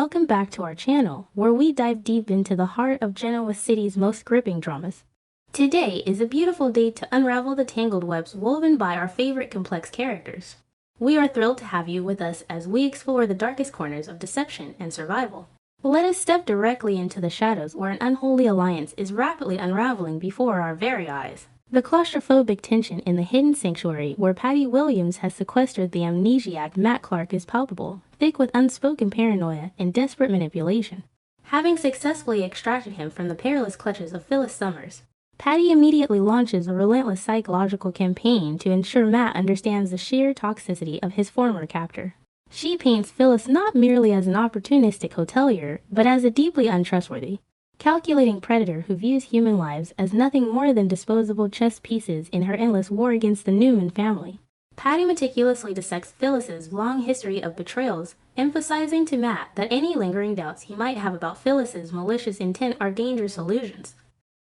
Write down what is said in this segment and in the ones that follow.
welcome back to our channel, where we dive deep into the heart of Genoa City's most gripping dramas. Today is a beautiful day to unravel the tangled webs woven by our favorite complex characters. We are thrilled to have you with us as we explore the darkest corners of deception and survival. Let us step directly into the shadows where an unholy alliance is rapidly unraveling before our very eyes. The claustrophobic tension in the hidden sanctuary where Patty Williams has sequestered the amnesiac Matt Clark is palpable, thick with unspoken paranoia and desperate manipulation. Having successfully extracted him from the perilous clutches of Phyllis Summers, Patty immediately launches a relentless psychological campaign to ensure Matt understands the sheer toxicity of his former captor. She paints Phyllis not merely as an opportunistic hotelier, but as a deeply untrustworthy, calculating predator who views human lives as nothing more than disposable chess pieces in her endless war against the Newman family. Patty meticulously dissects Phyllis's long history of betrayals, emphasizing to Matt that any lingering doubts he might have about Phyllis's malicious intent are dangerous illusions.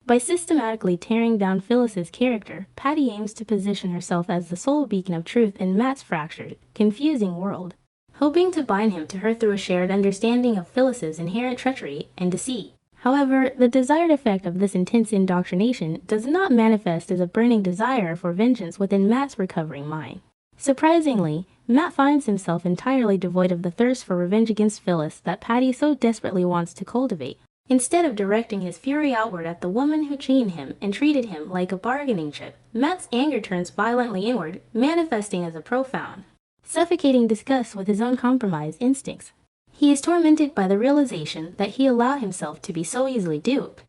By systematically tearing down Phyllis's character, Patty aims to position herself as the sole beacon of truth in Matt's fractured, confusing world, hoping to bind him to her through a shared understanding of Phyllis's inherent treachery and deceit. However, the desired effect of this intense indoctrination does not manifest as a burning desire for vengeance within Matt's recovering mind. Surprisingly, Matt finds himself entirely devoid of the thirst for revenge against Phyllis that Patty so desperately wants to cultivate. Instead of directing his fury outward at the woman who chained him and treated him like a bargaining chip, Matt's anger turns violently inward, manifesting as a profound, suffocating disgust with his own compromised instincts. He is tormented by the realization that he allowed himself to be so easily duped,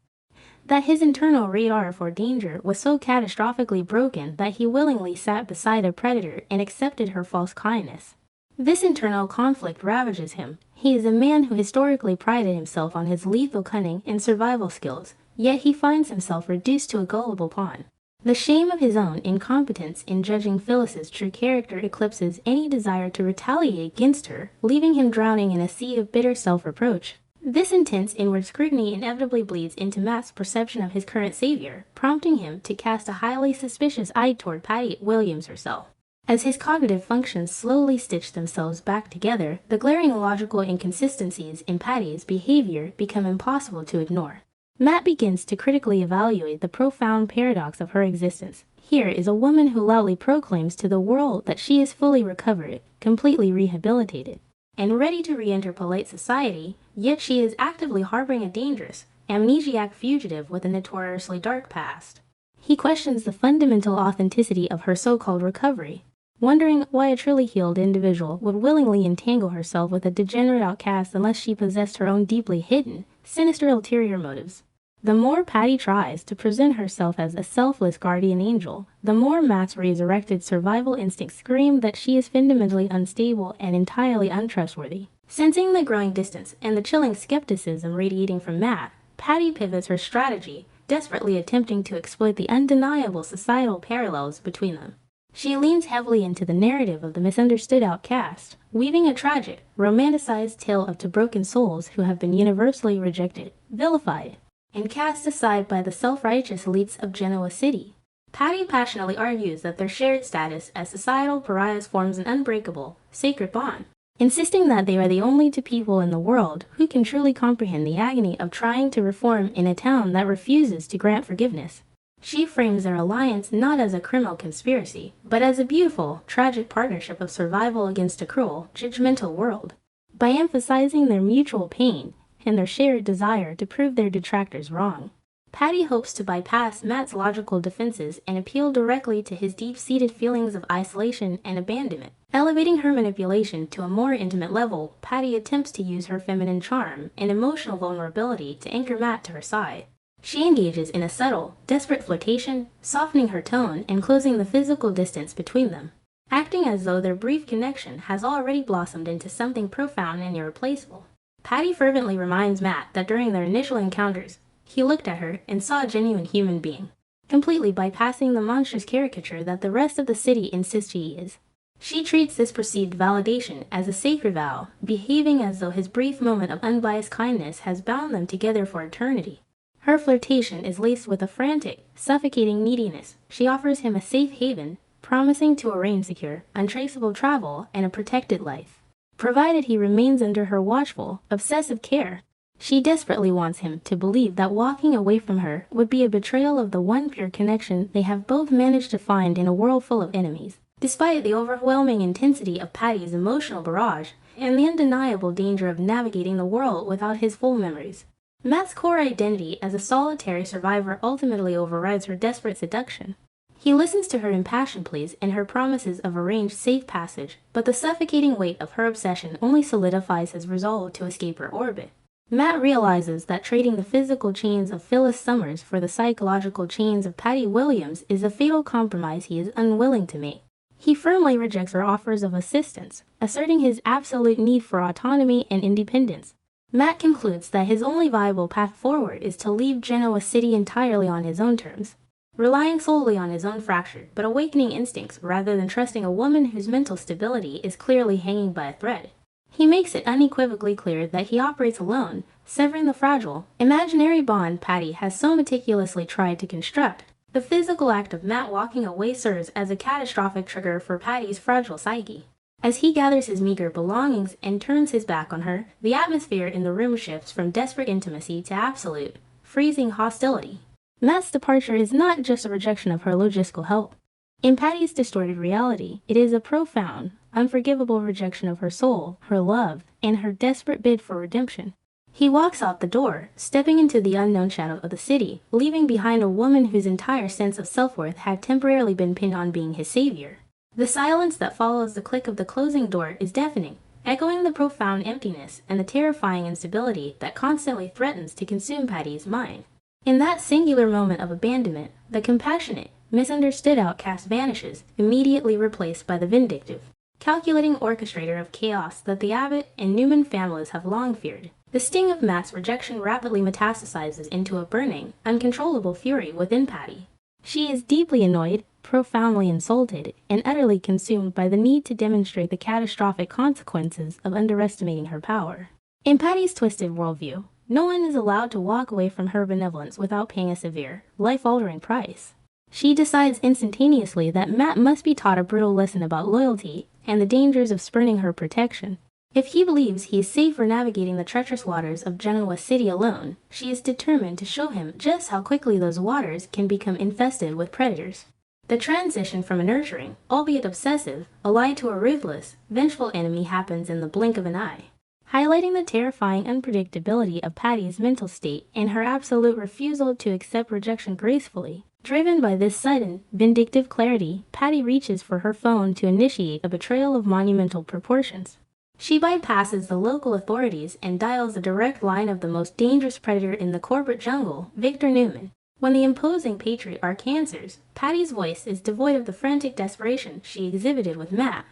that his internal radar for danger was so catastrophically broken that he willingly sat beside a predator and accepted her false kindness. This internal conflict ravages him. He is a man who historically prided himself on his lethal cunning and survival skills, yet he finds himself reduced to a gullible pawn. The shame of his own incompetence in judging Phyllis's true character eclipses any desire to retaliate against her, leaving him drowning in a sea of bitter self-reproach. This intense inward scrutiny inevitably bleeds into Matt's perception of his current savior, prompting him to cast a highly suspicious eye toward Patty Williams herself. As his cognitive functions slowly stitch themselves back together, the glaring logical inconsistencies in Patty's behavior become impossible to ignore. Matt begins to critically evaluate the profound paradox of her existence. Here is a woman who loudly proclaims to the world that she is fully recovered, completely rehabilitated, and ready to re-enter polite society, yet she is actively harboring a dangerous, amnesiac fugitive with a notoriously dark past. He questions the fundamental authenticity of her so-called recovery, wondering why a truly healed individual would willingly entangle herself with a degenerate outcast unless she possessed her own deeply hidden, sinister ulterior motives. The more Patty tries to present herself as a selfless guardian angel, the more Matt's resurrected survival instincts scream that she is fundamentally unstable and entirely untrustworthy. Sensing the growing distance and the chilling skepticism radiating from Matt, Patty pivots her strategy, desperately attempting to exploit the undeniable societal parallels between them. She leans heavily into the narrative of the misunderstood outcast, weaving a tragic, romanticized tale of two broken souls who have been universally rejected, vilified, and cast aside by the self-righteous elites of Genoa City. Patty passionately argues that their shared status as societal pariahs forms an unbreakable, sacred bond, insisting that they are the only two people in the world who can truly comprehend the agony of trying to reform in a town that refuses to grant forgiveness. She frames their alliance not as a criminal conspiracy, but as a beautiful, tragic partnership of survival against a cruel, judgmental world. By emphasizing their mutual pain and their shared desire to prove their detractors wrong, Patty hopes to bypass Matt's logical defenses and appeal directly to his deep-seated feelings of isolation and abandonment. Elevating her manipulation to a more intimate level, Patty attempts to use her feminine charm and emotional vulnerability to anchor Matt to her side. She engages in a subtle, desperate flirtation, softening her tone and closing the physical distance between them, acting as though their brief connection has already blossomed into something profound and irreplaceable. Patty fervently reminds Matt that during their initial encounters, he looked at her and saw a genuine human being, completely bypassing the monstrous caricature that the rest of the city insists he is. She treats this perceived validation as a sacred vow, behaving as though his brief moment of unbiased kindness has bound them together for eternity. Her flirtation is laced with a frantic, suffocating neediness. She offers him a safe haven, promising to arrange secure, untraceable travel and a protected life. provided he remains under her watchful, obsessive care. She desperately wants him to believe that walking away from her would be a betrayal of the one pure connection they have both managed to find in a world full of enemies. Despite the overwhelming intensity of Patty's emotional barrage and the undeniable danger of navigating the world without his full memories, Matt's core identity as a solitary survivor ultimately overrides her desperate seduction. He listens to her impassioned pleas and her promises of arranged safe passage, but the suffocating weight of her obsession only solidifies his resolve to escape her orbit. Matt realizes that trading the physical chains of Phyllis Summers for the psychological chains of Patty Williams is a fatal compromise he is unwilling to make. He firmly rejects her offers of assistance, asserting his absolute need for autonomy and independence. Matt concludes that his only viable path forward is to leave Genoa City entirely on his own terms, relying solely on his own fractured but awakening instincts rather than trusting a woman whose mental stability is clearly hanging by a thread. He makes it unequivocally clear that he operates alone, severing the fragile, imaginary bond Patty has so meticulously tried to construct. The physical act of Matt walking away serves as a catastrophic trigger for Patty's fragile psyche. As he gathers his meager belongings and turns his back on her, the atmosphere in the room shifts from desperate intimacy to absolute, freezing hostility. Matt's departure is not just a rejection of her logistical help. In Patty's distorted reality, it is a profound, unforgivable rejection of her soul, her love, and her desperate bid for redemption. He walks out the door, stepping into the unknown shadow of the city, leaving behind a woman whose entire sense of self-worth had temporarily been pinned on being his savior. The silence that follows the click of the closing door is deafening, echoing the profound emptiness and the terrifying instability that constantly threatens to consume Patty's mind. In that singular moment of abandonment, the compassionate, misunderstood outcast vanishes, immediately replaced by the vindictive, calculating orchestrator of chaos that the Abbott and Newman families have long feared. The sting of Matt's rejection rapidly metastasizes into a burning, uncontrollable fury within Patty. She is deeply annoyed, profoundly insulted, and utterly consumed by the need to demonstrate the catastrophic consequences of underestimating her power. In Patty's twisted worldview, no one is allowed to walk away from her benevolence without paying a severe, life-altering price. She decides instantaneously that Matt must be taught a brutal lesson about loyalty and the dangers of spurning her protection. If he believes he is safe for navigating the treacherous waters of Genoa City alone, she is determined to show him just how quickly those waters can become infested with predators. The transition from a nurturing, albeit obsessive, allied to a ruthless, vengeful enemy happens in the blink of an eye, highlighting the terrifying unpredictability of Patty's mental state and her absolute refusal to accept rejection gracefully. Driven by this sudden, vindictive clarity, Patty reaches for her phone to initiate a betrayal of monumental proportions. She bypasses the local authorities and dials the direct line of the most dangerous predator in the corporate jungle, Victor Newman. When the imposing patriarch answers, Patty's voice is devoid of the frantic desperation she exhibited with Matt.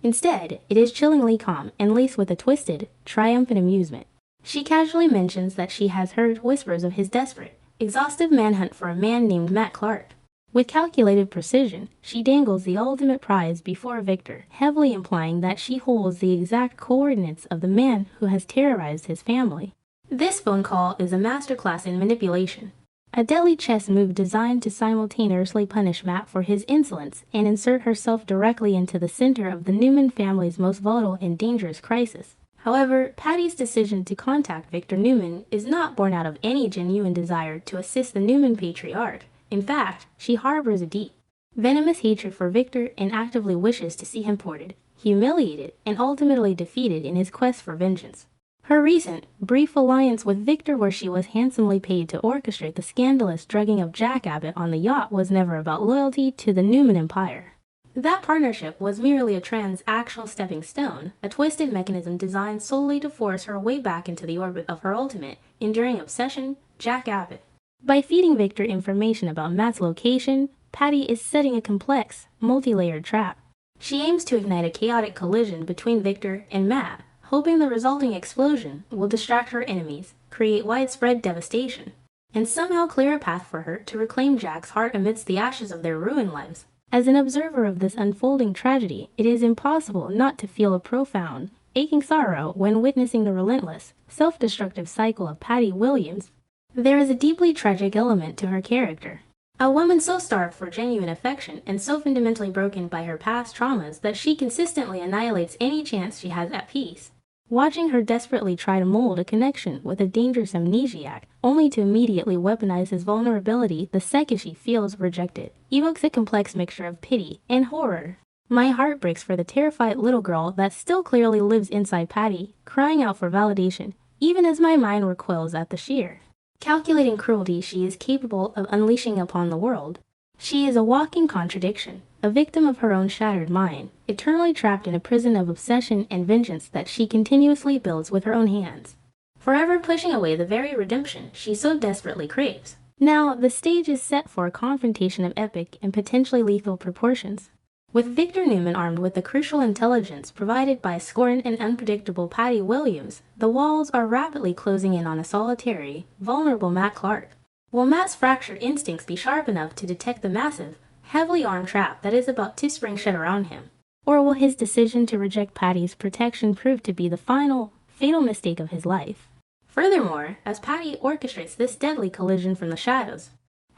Instead, it is chillingly calm and laced with a twisted, triumphant amusement. She casually mentions that she has heard whispers of his desperate, exhaustive manhunt for a man named Matt Clark. With calculated precision, she dangles the ultimate prize before Victor, heavily implying that she holds the exact coordinates of the man who has terrorized his family. This phone call is a masterclass in manipulation, a deadly chess move designed to simultaneously punish Matt for his insolence and insert herself directly into the center of the Newman family's most volatile and dangerous crisis. However, Patty's decision to contact Victor Newman is not born out of any genuine desire to assist the Newman patriarch. In fact, she harbors a deep, venomous hatred for Victor and actively wishes to see him thwarted, humiliated, and ultimately defeated in his quest for vengeance. Her recent, brief alliance with Victor, where she was handsomely paid to orchestrate the scandalous drugging of Jack Abbott on the yacht, was never about loyalty to the Newman empire. That partnership was merely a transactional stepping stone, a twisted mechanism designed solely to force her way back into the orbit of her ultimate, enduring obsession, Jack Abbott. By feeding Victor information about Matt's location, Patty is setting a complex, multi-layered trap. She aims to ignite a chaotic collision between Victor and Matt, hoping the resulting explosion will distract her enemies, create widespread devastation, and somehow clear a path for her to reclaim Jack's heart amidst the ashes of their ruined lives. As an observer of this unfolding tragedy, it is impossible not to feel a profound, aching sorrow when witnessing the relentless, self-destructive cycle of Patty Williams. There is a deeply tragic element to her character. A woman so starved for genuine affection and so fundamentally broken by her past traumas that she consistently annihilates any chance she has at peace. Watching her desperately try to mold a connection with a dangerous amnesiac, only to immediately weaponize his vulnerability the second she feels rejected, evokes a complex mixture of pity and horror. My heart breaks for the terrified little girl that still clearly lives inside Patty, crying out for validation, even as my mind recoils at the sheer, calculating cruelty she is capable of unleashing upon the world. She is a walking contradiction, a victim of her own shattered mind, eternally trapped in a prison of obsession and vengeance that she continuously builds with her own hands, forever pushing away the very redemption she so desperately craves. Now, the stage is set for a confrontation of epic and potentially lethal proportions. With Victor Newman armed with the crucial intelligence provided by scorned and unpredictable Patty Williams, the walls are rapidly closing in on a solitary, vulnerable Matt Clark. Will Matt's fractured instincts be sharp enough to detect the massive, heavily armed trap that is about to spring shut around him? Or will his decision to reject Patty's protection prove to be the final, fatal mistake of his life? Furthermore, as Patty orchestrates this deadly collision from the shadows,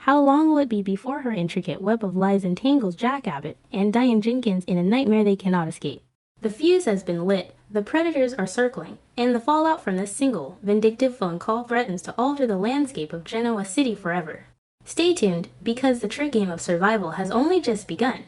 how long will it be before her intricate web of lies entangles Jack Abbott and Diane Jenkins in a nightmare they cannot escape? The fuse has been lit, the predators are circling, and the fallout from this single, vindictive phone call threatens to alter the landscape of Genoa City forever. Stay tuned, because the trick game of survival has only just begun.